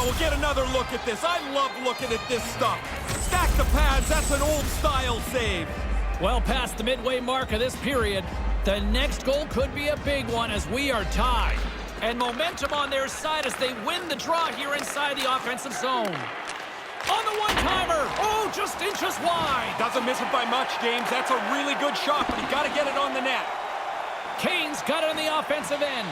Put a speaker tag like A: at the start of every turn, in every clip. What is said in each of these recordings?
A: Now we'll get another look at this. I love looking at this stuff. Stack the pads, that's an old-style save.
B: Well past the midway mark of this period, the next goal could be a big one as we are tied. And momentum on their side as they win the draw here inside the offensive zone. On the one-timer. Oh, just inches wide.
A: Doesn't miss it by much, James. That's a really good shot, but you got to get it on the net.
B: Kane's got it on the offensive end.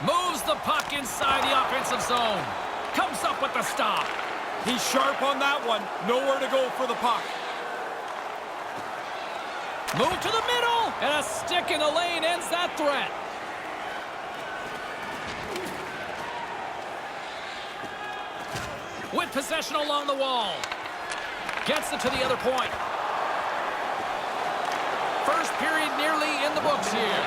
B: Moves the puck inside the offensive zone. Comes up with the stop.
A: He's sharp on that one. Nowhere to go for the puck.
B: Move to the middle. And a stick in the lane ends that threat. With possession along the wall. Gets it to the other point. First period nearly in the books here.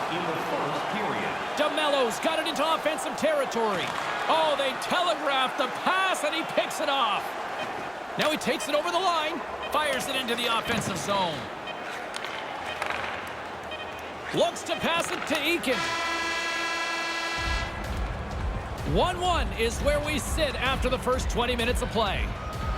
C: In the first period.
B: DeMello's got it into offensive territory. Oh, they telegraphed the pass, and he picks it off. Now he takes it over the line. Fires it into the offensive zone. Looks to pass it to Eakin. 1-1 is where we sit after the first 20 minutes of play.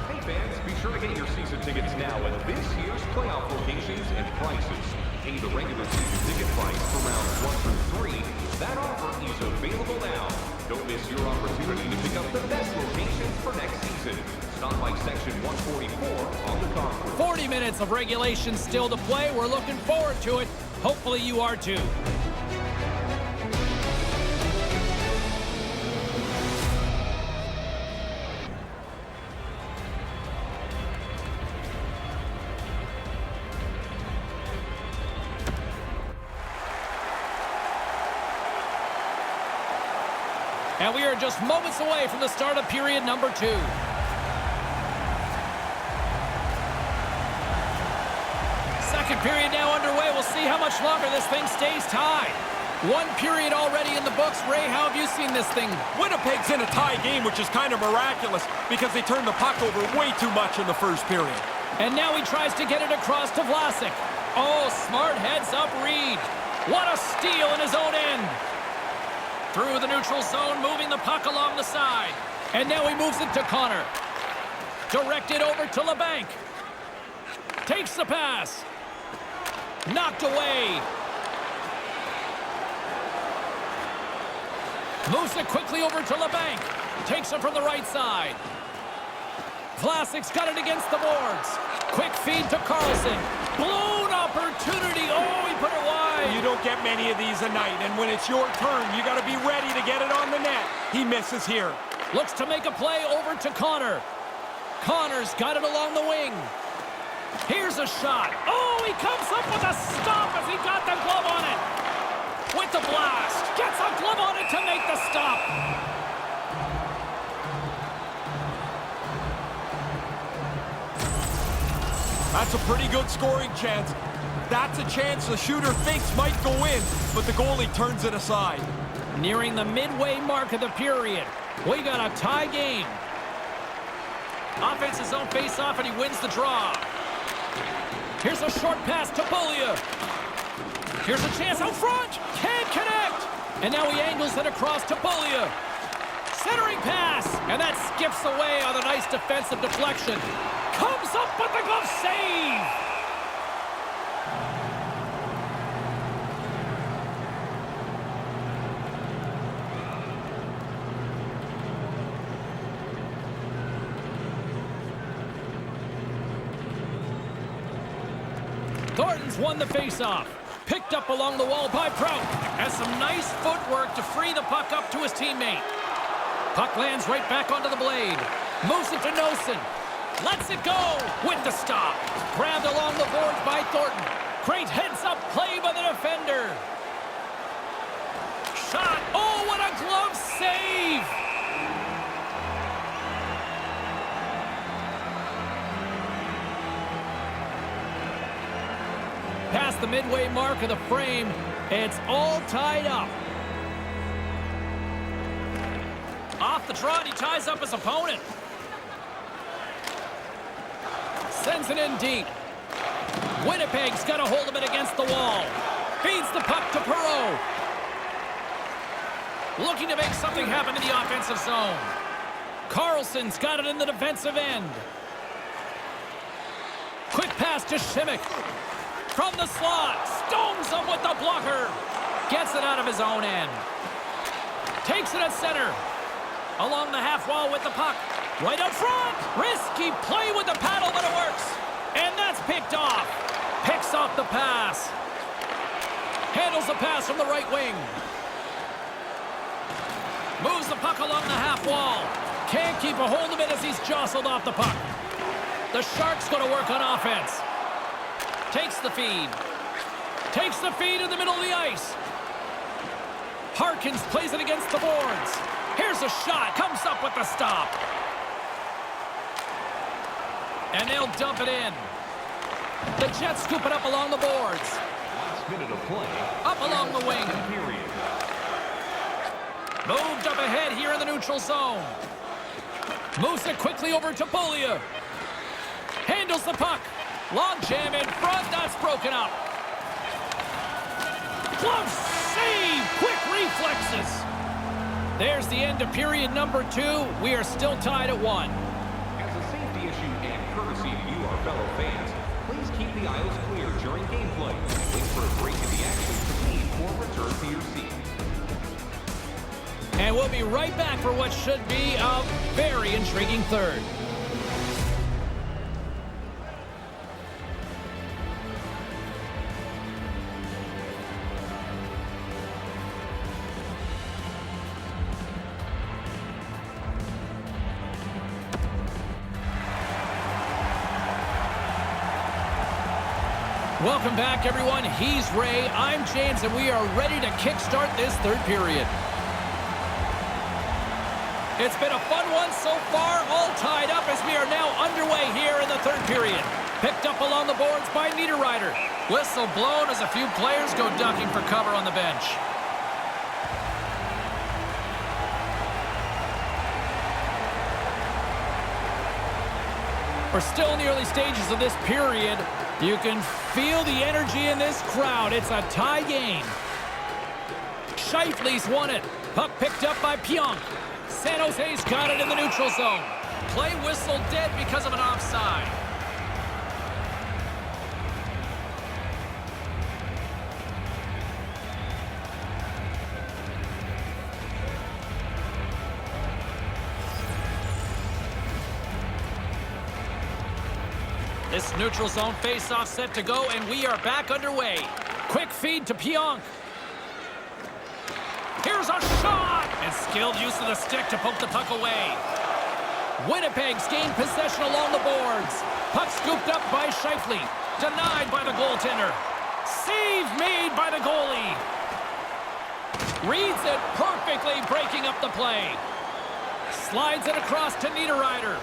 C: Hey fans, be sure to get your season tickets now at this year's playoff locations and prices. Pay the regular season ticket price for rounds 1 through 3. That offer is available now. Don't miss your opportunity to pick up the best locations for next season. Stop by section 144 on the conference.
B: 40 minutes of regulation still to play. We're looking forward to it. Hopefully you are too. And we are just moments away from the start of period number 2. Second period now underway. We'll see how much longer this thing stays tied. One period already in the books. Ray, how have you seen this thing?
A: Winnipeg's in a tie game, which is kind of miraculous because they turned the puck over way too much in the first period.
B: And now he tries to get it across to Vlasic. Oh, smart heads-up read. What a steal in his own end. Through the neutral zone, moving the puck along the side. And now he moves it to Connor. Directed over to LeBanc. Takes the pass. Knocked away. Moves it quickly over to LeBanc. Takes it from the right side. Vlasic's got it against the boards. Quick feed to Carlson. Blown opportunity. Oh, he put it wide.
A: You don't get many of these a night, and when it's your turn, you got to be ready to get it on the net. He misses here.
B: Looks to make a play over to Connor. Connor's got it along the wing. Here's a shot. Oh, he comes up with a stop as he got the glove on it. With the blast. Gets a glove on it to make the stop.
A: That's a pretty good scoring chance. That's a chance the shooter thinks might go in, but the goalie turns it aside.
B: Nearing the midway mark of the period. We got a tie game. Offense his own face-off, and he wins the draw. Here's a short pass to Bullia. Here's a chance out front. Can't connect. And now he angles it across to Bullia. Centering pass. And that skips away on a nice defensive deflection. Comes up with the glove save. Thornton's won the faceoff. Picked up along the wall by Prout. Has some nice footwork to free the puck up to his teammate. Puck lands right back onto the blade. Moves it to Nosen. Lets it go with the stop. Grabbed along the boards by Thornton. Great heads-up play by the defender. Shot. Oh, what a glove save. Past the midway mark of the frame, it's all tied up. Off the trot, he ties up his opponent. Sends it in deep. Winnipeg's got a hold of it against the wall. Feeds the puck to Perreault. Looking to make something happen in the offensive zone. Carlson's got it in the defensive end. Quick pass to Shimmick. From the slot, stones him with the blocker. Gets it out of his own end. Takes it at center. Along the half wall with the puck. Right up front. Risky play with the paddle, but it works. And that's picked off. Picks off the pass. Handles the pass from the right wing. Moves the puck along the half wall. Can't keep a hold of it as he's jostled off the puck. The Sharks going to work on offense. Takes the feed. Takes the feed in the middle of the ice. Harkins plays it against the boards. Here's a shot. Comes up with the stop. And they'll dump it in. The Jets scoop it up along the boards.
C: Last minute of play.
B: Up along the wing.
C: Period.
B: Moved up ahead here in the neutral zone. Moves it quickly over to Bolia. Handles the puck. Long jam in front. That's broken up. Glove save. Quick reflexes. There's the end of period number 2. We are still tied at 1.
C: As a safety issue and courtesy to you, our fellow fans, please keep the aisles clear during gameplay. Wait for a break in the action to leave or return to your seat.
B: And we'll be right back for what should be a very intriguing third. Welcome back, everyone. He's Ray, I'm James, and we are ready to kickstart this third period. It's been a fun one so far, all tied up as we are now underway here in the third period. Picked up along the boards by Niederreiter. Whistle blown as a few players go ducking for cover on the bench. We're still in the early stages of this period. You can feel the energy in this crowd. It's a tie game. Scheifele's won it. Puck picked up by Pionk. San Jose's got it in the neutral zone. Play whistle dead because of an offside. This neutral zone face-off set to go, and we are back underway. Quick feed to Pionk. Here's a shot! And skilled use of the stick to poke the puck away. Winnipeg's gained possession along the boards. Puck scooped up by Scheifele. Denied by the goaltender. Save made by the goalie. Reads it perfectly, breaking up the play. Slides it across to Niederreiter.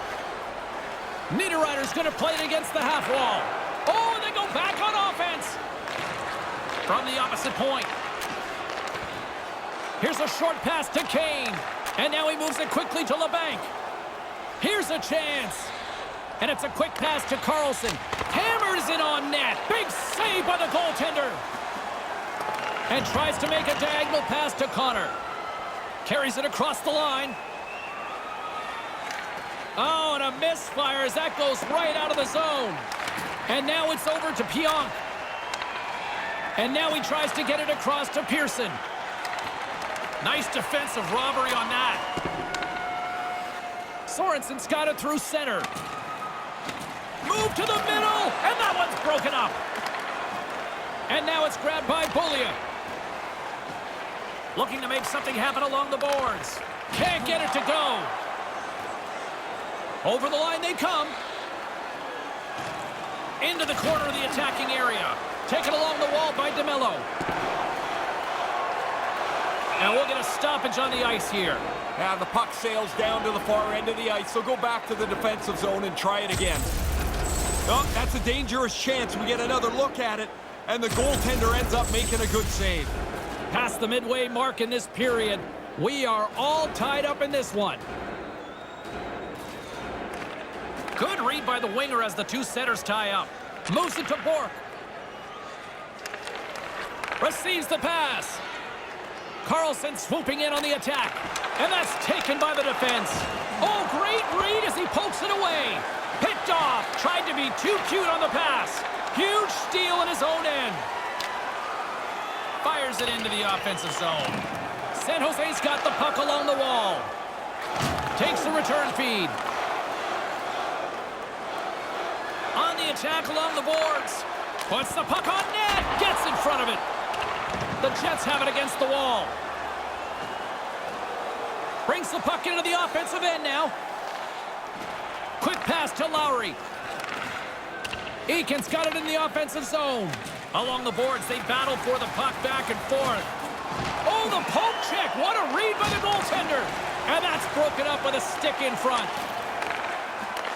B: Niederreiter's going to play it against the half wall. Oh, they go back on offense. From the opposite point. Here's a short pass to Kane. And now he moves it quickly to LeBanc. Here's a chance. And it's a quick pass to Carlson. Hammers it on net. Big save by the goaltender. And tries to make a diagonal pass to Connor. Carries it across the line. Oh, and a misfire as that goes right out of the zone. And now it's over to Pionk. And now he tries to get it across to Pearson. Nice defensive robbery on that. Sorensen's got it through center. Move to the middle, and that one's broken up. And now it's grabbed by Bolia. Looking to make something happen along the boards. Can't get it to go. Over the line they come. Into the corner of the attacking area. Taken along the wall by DeMello. And we'll get a stoppage on the ice here.
A: Now the puck sails down to the far end of the ice, so go back to the defensive zone and try it again. Oh, that's a dangerous chance. We get another look at it, and the goaltender ends up making a good save.
B: Past the midway mark in this period, we are all tied up in this one. Good read by the winger as the two centers tie up. Moves it to Bork. Receives the pass. Carlson swooping in on the attack. And that's taken by the defense. Oh, great read as he pokes it away. Picked off. Tried to be too cute on the pass. Huge steal in his own end. Fires it into the offensive zone. San Jose's got the puck along the wall. Takes the return feed. On the attack along the boards. Puts the puck on net. Gets in front of it. The Jets have it against the wall. Brings the puck into the offensive end now. Quick pass to Lowry. Eakin's got it in the offensive zone. Along the boards, they battle for the puck back and forth. Oh, the poke check. What a read by the goaltender. And that's broken up with a stick in front.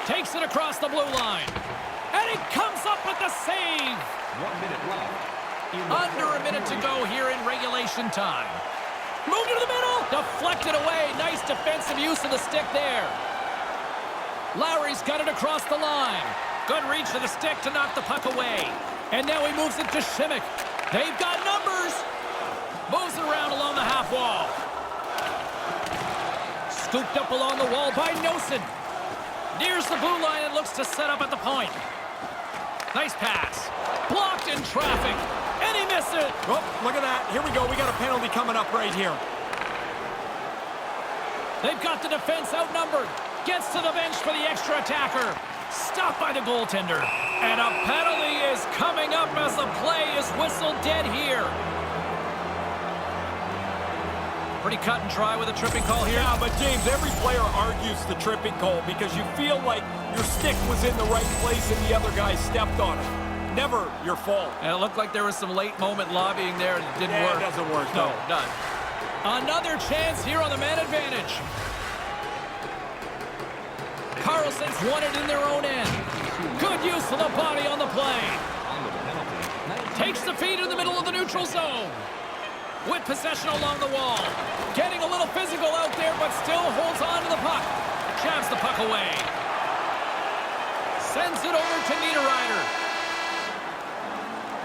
B: Takes it across the blue line. And he comes up with the save.
C: 1 minute left.
B: Under a minute to go here in regulation time. Moved to the middle. Deflected away. Nice defensive use of the stick there. Lowry's got it across the line. Good reach to the stick to knock the puck away. And now he moves it to Simic. They've got numbers. Moves it around along the half wall. Scooped up along the wall by Nosen. Nears the blue line and looks to set up at the point. Nice pass. Blocked in traffic. And he missed it.
A: Oh, look at that. Here we go. We got a penalty coming up right here.
B: They've got the defense outnumbered. Gets to the bench for the extra attacker. Stopped by the goaltender. And a penalty is coming up as the play is whistled dead here. Pretty cut and dry with a tripping call here.
A: Yeah, but James, every player argues the tripping call because you feel like your stick was in the right place and the other guy stepped on it. Never your fault.
B: And it looked like there was some late moment lobbying there and it didn't work.
A: It doesn't work.
B: No, done. Another chance here on the man advantage. Carlson's won it in their own end. Good use of the body on the play. Takes the feed in the middle of the neutral zone. With possession along the wall. Getting a little physical out there, but still holds on to the puck. Jabs the puck away. Sends it over to Niederreiter.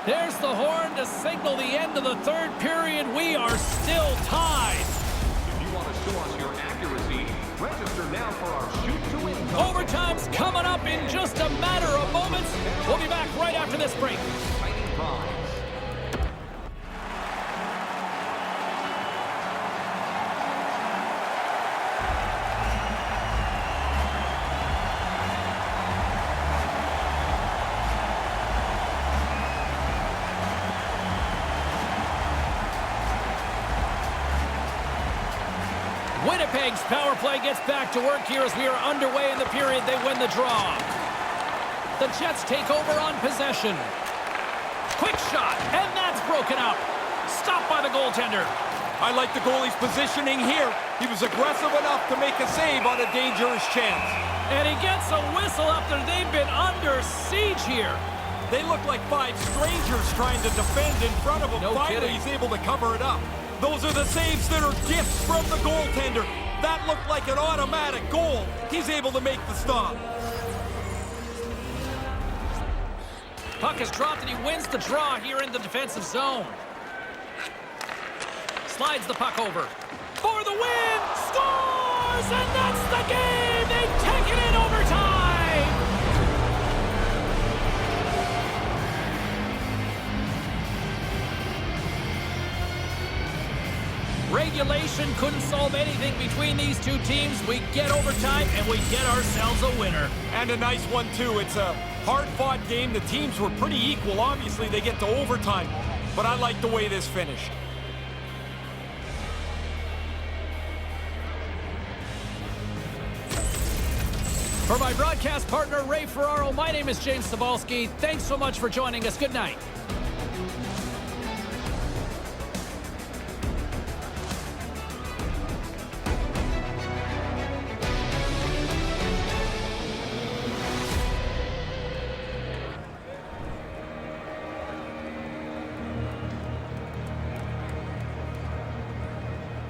B: There's the horn to signal the end of the third period. We are still tied.
C: If you want to show us your accuracy, register now for our shoot to win.
B: Overtime's coming up in just a matter of moments. We'll be back right after this break.
C: Exciting prize.
B: Winnipeg's power play gets back to work here as we are underway in the period. They win the draw. The Jets take over on possession. Quick shot, and that's broken up. Stopped by the goaltender.
A: I like the goalie's positioning here. He was aggressive enough to make a save on a dangerous chance.
B: And he gets a whistle after they've been under siege here.
A: They look like five strangers trying to defend in front of him.
B: No
A: Finally,
B: kidding.
A: he's able to cover it up. Those are the saves that are gifts from the goaltender. That looked like an automatic goal. He's able to make the stop.
B: Puck is dropped and he wins the draw here in the defensive zone. Slides the puck over. For the win! Scores! And that's the game! They've taken it overtime! Regulation couldn't solve anything between these two teams. We get overtime and we get ourselves a winner.
A: And a nice one, too. It's a hard-fought game. The teams were pretty equal. Obviously, they get to overtime. But I like the way this finished.
B: For my broadcast partner, Ray Ferraro, my name is James Cebulski. Thanks so much for joining us. Good night.